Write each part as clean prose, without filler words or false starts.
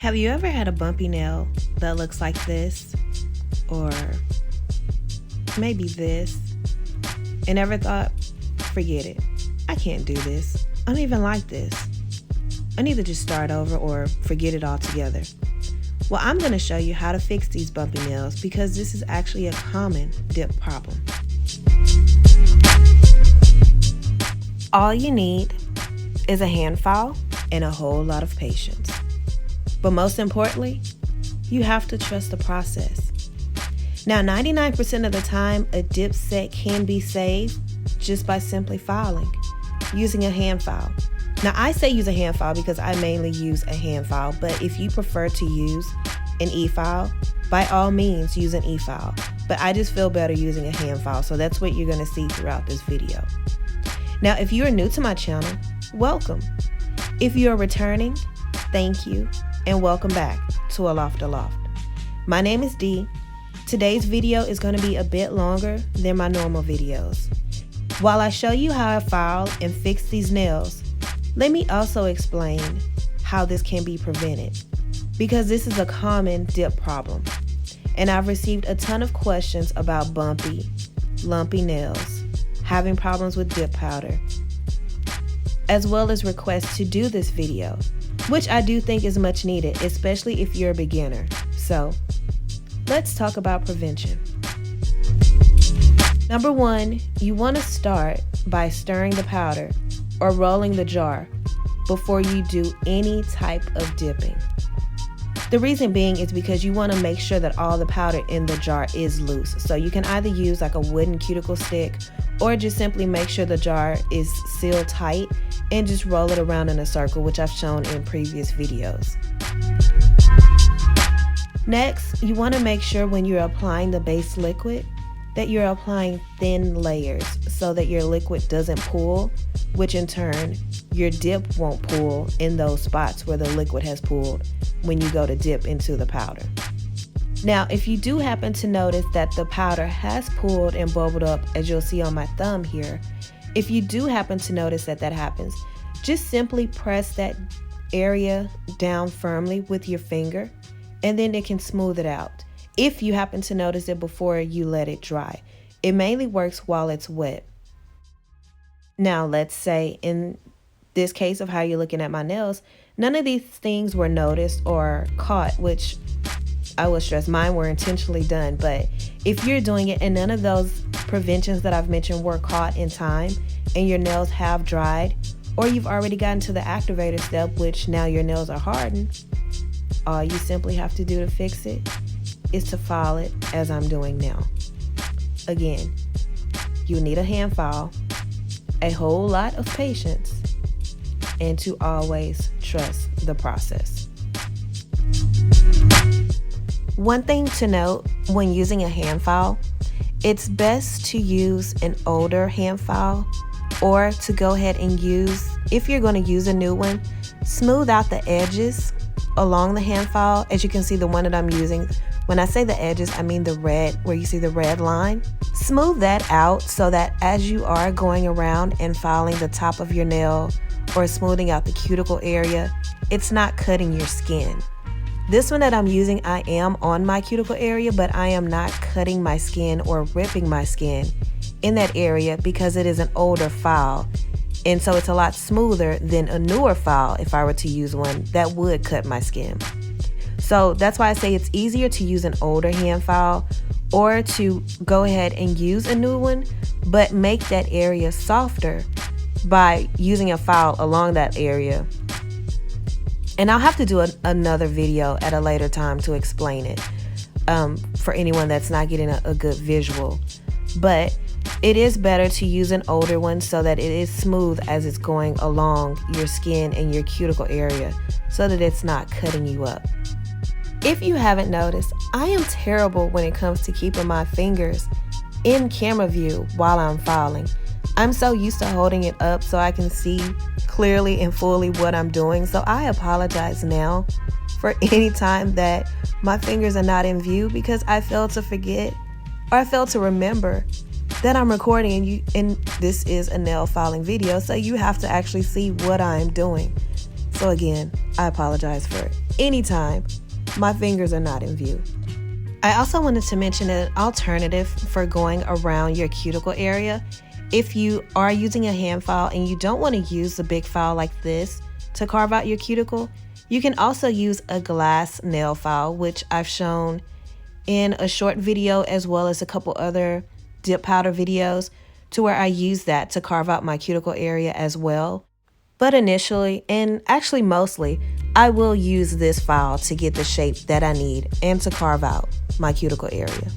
Have you ever had a bumpy nail that looks like this? Or maybe this? And never thought, forget it. I can't do this. I don't even like this. I need to just start over or forget it altogether. Well, I'm going to show you how to fix these bumpy nails because this is actually a common dip problem. All you need is a hand file and a whole lot of patience. But most importantly, you have to trust the process. Now, 99% of the time, a dip set can be saved just by simply filing, using a hand file. Now, I say use a hand file because I mainly use a hand file, but if you prefer to use an e-file, by all means use an e-file. But I just feel better using a hand file, so that's what you're going to see throughout this video. Now, if you are new to my channel, welcome. If you are returning, thank you, and welcome back to Aloft Aloft. My name is Dee. Today's video is going to be a bit longer than my normal videos. While I show you how I file and fix these nails, let me also explain how this can be prevented, because this is a common dip problem, and I've received a ton of questions about bumpy, lumpy nails, having problems with dip powder, as well as requests to do this video, which I do think is much needed, especially if you're a beginner. So let's talk about prevention. Number one, you want to start by stirring the powder or rolling the jar before you do any type of dipping. The reason being is because you want to make sure that all the powder in the jar is loose. So you can either use like a wooden cuticle stick or just simply make sure the jar is sealed tight and just roll it around in a circle, which I've shown in previous videos. Next, you want to make sure when you're applying the base liquid that you're applying thin layers so that your liquid doesn't pool, which in turn your dip won't pool in those spots where the liquid has pooled when you go to dip into the powder. Now, if you do happen to notice that the powder has pooled and bubbled up, as you'll see on my thumb here, if you do happen to notice that that happens, just simply press that area down firmly with your finger and then it can smooth it out. If you happen to notice it before you let it dry, it mainly works while it's wet. Now, let's say in this case of how you're looking at my nails, none of these things were noticed or caught, which I will stress mine were intentionally done. But if you're doing it and none of those preventions that I've mentioned were caught in time and your nails have dried, or you've already gotten to the activator step, which now your nails are hardened, all you simply have to do to fix it is to file it as I'm doing now. Again, you need a hand file, a whole lot of patience, and to always trust the process. One thing to note when using a hand file, it's best to use an older hand file or to go ahead and use, if you're going to use a new one, smooth out the edges along the hand file. As you can see, the one that I'm using, when I say the edges, I mean the red, where you see the red line. Smooth that out so that as you are going around and filing the top of your nail or smoothing out the cuticle area, it's not cutting your skin. This one that I'm using, I am on my cuticle area, but I am not cutting my skin or ripping my skin in that area because it is an older file. And so it's a lot smoother than a newer file if I were to use one that would cut my skin. So that's why I say it's easier to use an older hand file or to go ahead and use a new one, but make that area softer by using a file along that area. And I'll have to do another video at a later time to explain it for anyone that's not getting a good visual. But it is better to use an older one so that it is smooth as it's going along your skin and your cuticle area so that it's not cutting you up. If you haven't noticed, I am terrible when it comes to keeping my fingers in camera view while I'm filing. I'm so used to holding it up so I can see clearly and fully what I'm doing. So I apologize now for any time that my fingers are not in view because I failed to forget or I failed to remember that I'm recording and this is a nail filing video, so you have to actually see what I'm doing. So again, I apologize for anytime my fingers are not in view. I also wanted to mention an alternative for going around your cuticle area. If you are using a hand file and you don't want to use a big file like this to carve out your cuticle, you can also use a glass nail file, which I've shown in a short video as well as a couple other dip powder videos, to where I use that to carve out my cuticle area as well. But initially, and actually mostly, I will use this file to get the shape that I need and to carve out my cuticle area.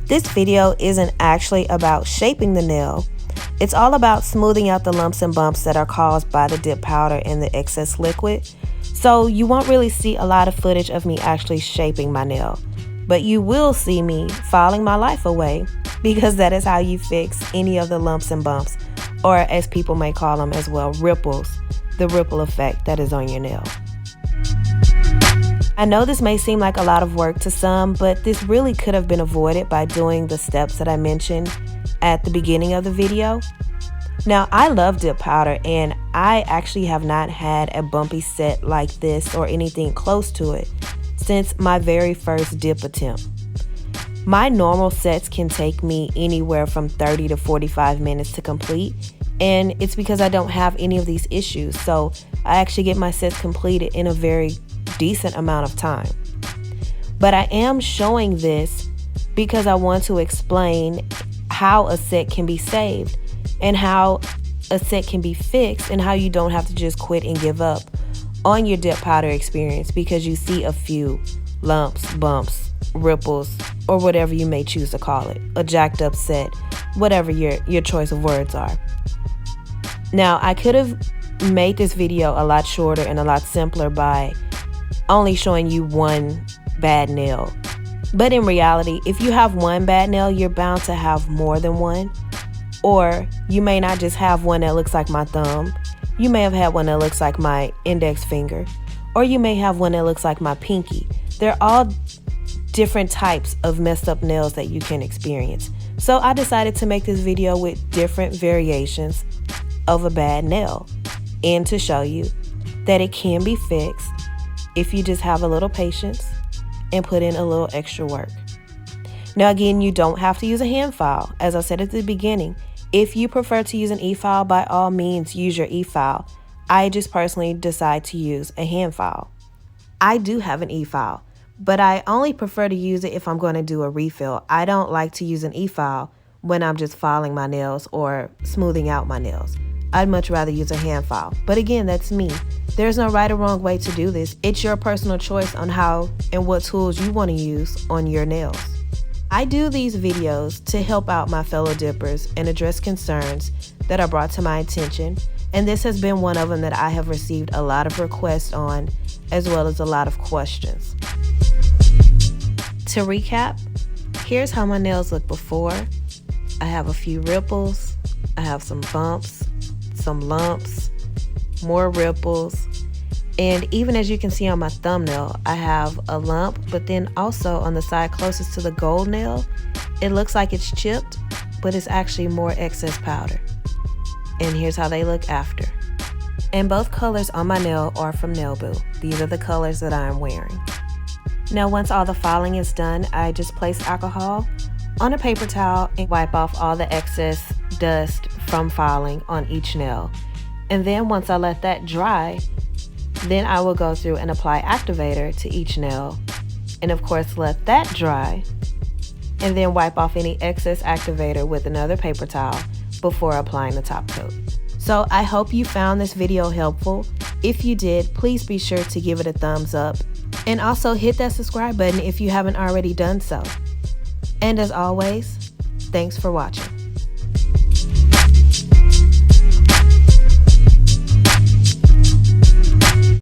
This video isn't actually about shaping the nail. It's all about smoothing out the lumps and bumps that are caused by the dip powder and the excess liquid. So you won't really see a lot of footage of me actually shaping my nail, but you will see me filing my life away, because that is how you fix any of the lumps and bumps, or as people may call them as well, ripples, the ripple effect that is on your nail. I know this may seem like a lot of work to some, but this really could have been avoided by doing the steps that I mentioned at the beginning of the video. Now, I love dip powder, and I actually have not had a bumpy set like this or anything close to it since my very first dip attempt. My normal sets can take me anywhere from 30 to 45 minutes to complete, and it's because I don't have any of these issues, so I actually get my sets completed in a very decent amount of time. But I am showing this because I want to explain how a set can be saved and how a set can be fixed, and how you don't have to just quit and give up on your dip powder experience because you see a few lumps, bumps, ripples, or whatever you may choose to call it, a jacked up set, whatever your choice of words are. Now, I could have made this video a lot shorter and a lot simpler by only showing you one bad nail. But in reality, if you have one bad nail, you're bound to have more than one. Or you may not just have one that looks like my thumb. You may have had one that looks like my index finger. Or you may have one that looks like my pinky. They're all different types of messed up nails that you can experience. So I decided to make this video with different variations of a bad nail, and to show you that it can be fixed if you just have a little patience and put in a little extra work. Now again, you don't have to use a hand file. As I said at the beginning, if you prefer to use an e-file, by all means use your e-file. I just personally decide to use a hand file. I do have an e-file, but I only prefer to use it if I'm going to do a refill. I don't like to use an e-file when I'm just filing my nails or smoothing out my nails. I'd much rather use a hand file. But again, that's me. There's no right or wrong way to do this. It's your personal choice on how and what tools you want to use on your nails. I do these videos to help out my fellow dippers and address concerns that are brought to my attention, and this has been one of them that I have received a lot of requests on, as well as a lot of questions. To recap, here's how my nails look before. I have a few ripples, I have some bumps, some lumps, more ripples, and even as you can see on my thumbnail, I have a lump, but then also on the side closest to the gold nail, it looks like it's chipped, but it's actually more excess powder. And here's how they look after. And both colors on my nail are from Nail Boo. These are the colors that I'm wearing. Now once all the filing is done, I just place alcohol on a paper towel and wipe off all the excess dust from filing on each nail. And then once I let that dry, then I will go through and apply activator to each nail, and of course let that dry, and then wipe off any excess activator with another paper towel before applying the top coat. So I hope you found this video helpful. If you did, please be sure to give it a thumbs up, and also hit that subscribe button if you haven't already done so. And as always, thanks for watching.